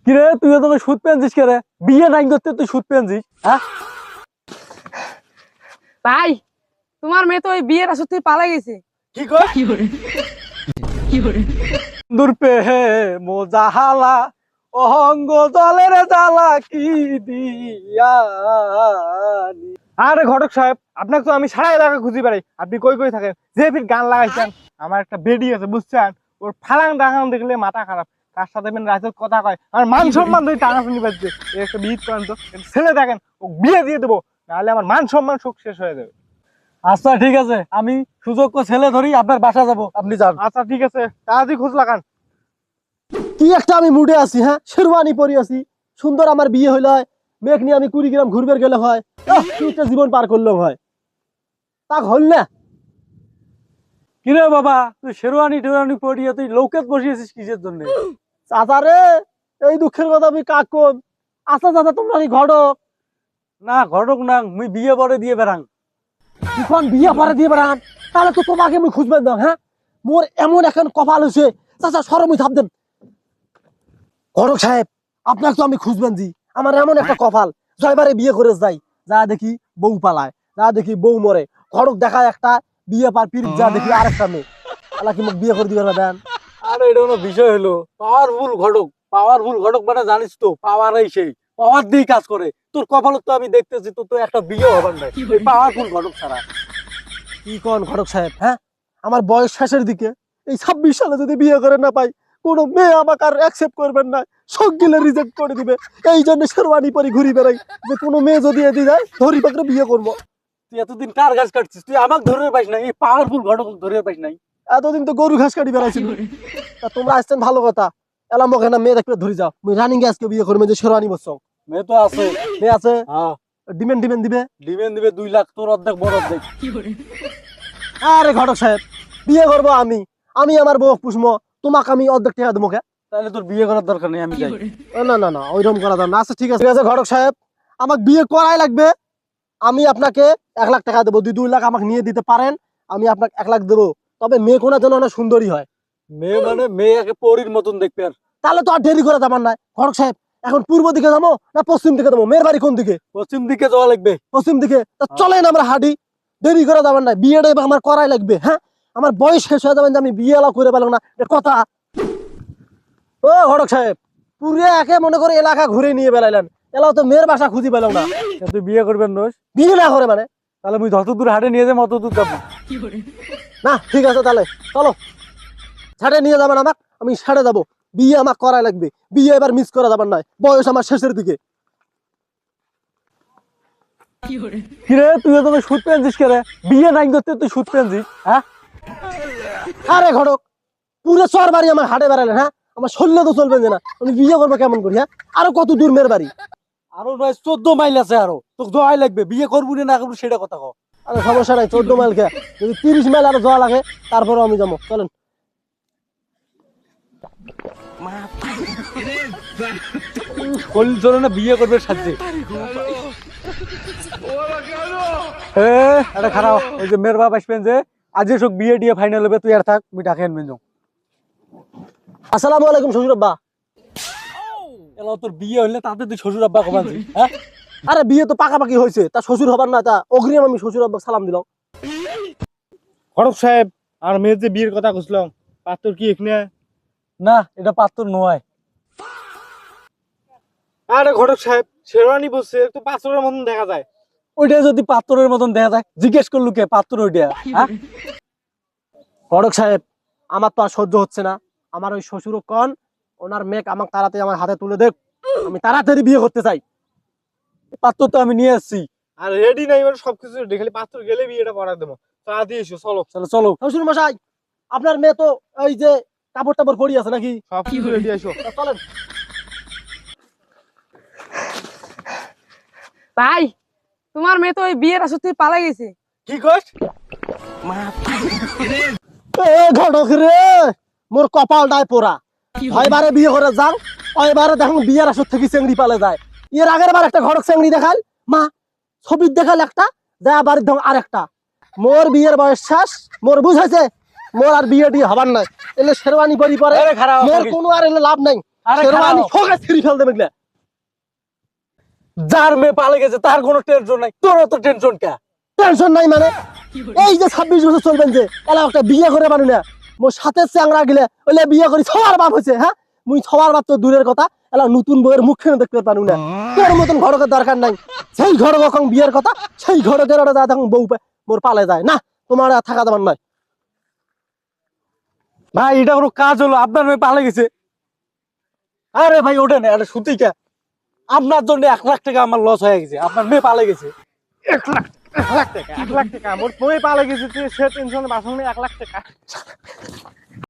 কিরে তুই তোকে সুদ পেয়েছিস কে রে? বিয়ে নাই করতে তুই সুদ পেয়েছিস? হ্যাঁ ভাই, তোমার মেয়ে তো ওই বিয়ের আসর থেকে পালা গেছে। কি কর দূর পে হে মোজাহালা অহঙ্গ জলের জ্বালা কি দিয়ানি। আরে ঘটক সাহেব, আপনাকে তো আমি সারা এলাকা খুঁজি বেড়াই, আপনি কই কই থাকেন? যে ফির গান লাগাইছেন, আমার একটা বেডি আছে বুঝছেন, ওর ফালাং ডাঙান দেখলে মাথা খারাপ। কার সাথে রাতে কথা কয়, আমার মান সম্মান ধরে টানাটানি বাজছে। একটা বিয়ে করেন তো, একটা ছেলে দেখেন, ও বিয়ে দিয়ে দেবো, নাহলে আমার মান সম্মান সুখ শেষ হয়ে যাবে। আচ্ছা ঠিক আছে, আমি সুযোগ্য ছেলে ধরি আপনার বাসা যাব, আপনি যান। আচ্ছা ঠিক আছে, তাড়াতাড়ি খোঁজ লাগান। কি একটা আমি মুডে আছি, হ্যাঁ শেরওয়ানি পরি আছি, সুন্দর আমার বিয়ে হইল হয়, মেঘ নিয়ে আমি কুড়িগ্রাম ঘুরবে গেলে হয়, কি একটা জীবন পার করলাম হয়, তা হল না। কিরে বাবা, তুই শেরওয়ানি টেরওয়ানি পরিয়ে তুই লৌকেত বসিয়েছিস কিসের জন্য? চাচা রে, এই দুঃখের কথা আমি কাক কোন। আচ্ছা চাচা, তোমরা কি ঘটক? না ঘটক না, মুই বিয়ে পরে দিয়ে বেড়াং। এখন বিয়ে পরে দিয়ে বেড়ান, তাহলে তো তোমাকে আমি খুঁজবেন না। হ্যাঁ, মোর এমন এখন কপাল হয়েছে, চাচা সরমই থাপ দেন। ঘটক সাহেব, আপনাকে তো আমি খুঁজবেন জি, আমার এমন একটা কপাল, জয়বারে বিয়ে করে যাই, যা দেখি বউ পালায়, যা দেখি বউ মরে, ঘটক দেখায় একটা, বিয়ে পার পিরিত যা দেখি আরেকটা মেয়ে। আল্লাহ কি মোক বিয়ে করে দিবে না দেন? আরে এটা কোনো বিষয় হলো? পাওয়ারফুল ঘটক, পাওয়ারফুল ঘটক মানে জানিস তো, পাওয়ারই সেই পাওয়ার দিয়ে কাজ করে। তোর কপালত তো আমি দেখতেছি, তোর তো একটা বিয়ে হবার নাই পাওয়ারফুল ঘটক ছাড়া। কি কোন ঘটক সাহেব? হ্যাঁ, আমার বয়স শেষের দিকে, এই 26 সালে যদি বিয়ে করে না পাই, কোনো মেয়ে আমাকে আর অ্যাকসেপ্ট করবেন না, সব গিলে রিজেক্ট করে দিবে। এই জন্য শেরওয়ানি পরে ঘুরি বেড়াই, যে কোনো মেয়ে যদি এদি যায় ধরি পাকড়ে বিয়ে করবো। তুই এতদিন কার গাছ কাটছিস? তুই আমাকে ধরে পাইস নাই, এই পাওয়ারফুল ঘটক ধরে পাইস নাই। এতদিন তো গরু ঘাস কাটি বেড়াইছিল, তা তোমরা আসছেন ভালো কথা। এলাম ওকে না, মেয়ে দেখবে ধরি যাও, মুই রানিং আজকে বিয়ে করবো, যে শেরওয়ানি বসছ মেয়ে তো আছে। মেয়ে আছে, হ্যাঁ, ডিমেন্ড ডিমেন্ড দিবে। ডিমেন্ড দিবে 2 লাখ, তোর অর্ধেক বড় অর্ধেক। আরে ঘটক সাহেব, বিয়ে করবো আমি, আমি আমার বউ পুষবো, তোমাকে আমি অর্ধেক টাকা দেবো কে? তাহলে তোর বিয়ে করার দরকার নেই, আমি যাই। না না না, ওইরকম করা যাবে না। আচ্ছা ঠিক আছে, ঠিক আছে ঘটক সাহেব, আমাকে বিয়ে করাই লাগবে। আমি আপনাকে 1 লাখ টাকা দেবো, 2 লাখ আমাকে নিয়ে দিতে পারেন, আমি আপনাকে 1 লাখ দেবো। তবে মেয়ে কোনার জন্য অনেক সুন্দরী হয়। মেয়ে মানে মেয়ে একে পরীর মতন দেখবে। আর তাহলে তো আর দেরি করে যাবার নাই ঘটক সাহেব, এখন পূর্ব দিকে যাবো না পশ্চিম দিকে যাবো? মেয়ের বাড়ি কোন দিকে? পশ্চিম দিকে যাওয়া লাগবে। পশ্চিম দিকে, তা চলেন আমরা হাঁটি, দেরি করে যাবার নাই, বিয়েটা এবার আমার করাই লাগবে। হ্যাঁ, আমার বয়স শেষ হয়ে যাবেন যে আমি বিয়ে এলাও করে পেলাম না, এটা কথা? ও ঘটক সাহেব, পুরে একে মনে করে এলাকা ঘুরে নিয়ে বেড়াইলেন, এলাও তো মেয়ের বাসা খুঁজি পেলাম না। তুই বিয়ে করবেন নোস? বিয়ে না করে মানে? তাহলে মুই যত দূর হাটে নিয়ে যাবো অত দূর যাবো। না ঠিক আছে, তাহলে চলো, ছাড়ে নিয়ে যাবেন আমাকে, আমি ছাড়ে যাবো, বিয়ে আমার করাই লাগবে, বিয়ে এবার মিস করা যাবার নয়, বয়স আমার শেষের দিকে। কিরে তুই তোকে সুদ পেয়েছিস কে রে? বিয়ে নাই করতে তুই সুদ পেয়েছিস? হ্যাঁ আরে ঘটক, পুরো চর বাড়ি আমার হাটে বেড়ালেন। হ্যাঁ, আমার শরীরে তো চলবেন যে না, আমি বিয়ে করবো কেমন করি? হ্যাঁ, আরো কত দূর মেয়ের বাড়ি? আরো নয় 14 মাইল আছে, আরো তোকে যাওয়াই লাগবে। বিয়ে করবি না করবি সেটা কথা কও। আরে সমস্যা নাই, 14 মাইল খেয়ে যদি 30 মাইল আরো যাওয়া লাগে, তারপরে আমি যাবো, চলেন। কলির জন্য না বিয়ে করবে সাজে। এটা খারাপ, ওই যে মেয়ের বাপ আসবেন যে আজ সব বিয়ে দিয়ে ফাইনাল হবে, তুই আর থাক, মুই ডাকে আনবেন যাও। আসসালামু আলাইকুম শ্বশুর আব্বা। এলা তোর বিয়ে হইলে তাতে তুই শ্বশুর আব্বা কমানছিস? হ্যাঁ, আরে বিয়ে তো পাকাপাকি হয়েছে, তা শ্বশুর হবার না, তা অগ্রিম আমি শ্বশুর আব্বা সালাম দিলাম। ঘটক সাহেব, আর মেয়ের যে বিয়ের কথা খুঁজলাম, পাত্র কি এখানে? না এটা পাত্র নয়। আরে ঘটক সাহেব, শেরওয়ানি বসছে তো পাত্রের মতন দেখা যায়। ওইটা যদি পাত্রের মতন দেখা যায়, জিজ্ঞেস করলু কে পাত্র ওইটা? হ্যাঁ ঘটক সাহেব, আমার তো আর সহ্য হচ্ছে না, আমার ওই শ্বশুর কন, ওনার মেঘ আমাকে তাড়াতাড়ি আমার হাতে তুলে দেখ, আমি তাড়াতাড়ি বিয়ে করতে চাই। পাত্র তো আমি নিয়ে আসছি। আর রেডি নাই, মানে সবকিছু রেডি, খালি পাত্র গেলে বিয়েটা করা দেবো। তাড়াতাড়ি এসো, চলো। চলো চলো। শ্বশুর মশাই, আপনার মেয়ে তো এই যে কাপড় টাপড় পরি আছে নাকি? সবকিছু রেডি এসো। তা চলেন। ভাই, তোমার মেয়ে তো ওই বিয়ের আসর থেকে পালা গেছে। কি কস? এ ঘটক রে, মোর কপালটায় পোড়া, হয়বারে বিয়ে করে যাও, ওইবারে দেখুন বিয়ের আসর থেকে চেংড়ি পালে যায়। এর আগের বার একটা ঘটক চেংড়ি দেখাল, মা ছবির দেখাল একটা, যা বাড়ির ধং আর একটা। মোর বিয়ের বয়স শেষ, মোর বুঝাইছে, মোর আর বিয়ে দিয়ে হবার নাই, এলে শেরওয়ানি পরি পরে, আরে খারাপ মোর কোনো আর এলে লাভ নাই। আরে শেরওয়ানি খারাপ। ঠোকা ছিঁড়ি ফেল দেবে এগুলা। যার মেয়ে পালে গেছে তার কোনো টেনশন নাই, তোর তো টেনশন কে? টেনশন নাই মানে এই যে 26 বছর চলবেন যে এলা একটা বিয়ে করে পারু না মোর সাথে চ্যাংরা গেলে ওলে বিয়ে করি সবার বাপ হয়েছে হ্যাঁ মুই সবার বাপ তো দূরের কথা এলা নতুন বউয়ের মুখে দেখতে পারু না তোর মতন ঘটকের দরকার নাই সেই ঘটক এখন বিয়ের কথা সেই ঘটকের ওরা যা তখন বউ মোর পালে যায় না তোমার আর থাকা যাবার নয় ভাই এটা কোনো কাজ হলো? আপনার মেয়ে পালে গেছে। আরে ভাই ওটা না, এটা সত্যি কে? আপনার জন্য 1 লাখ টাকা আমার লস হয়ে গেছে, আপনার মেয়ে পালে গেছে। 1 লাখ টাকা 1 লাখ টাকা মোর বই পালে গেছে, সে টেনশনে বাসন নেই, 1 লাখ টাকা।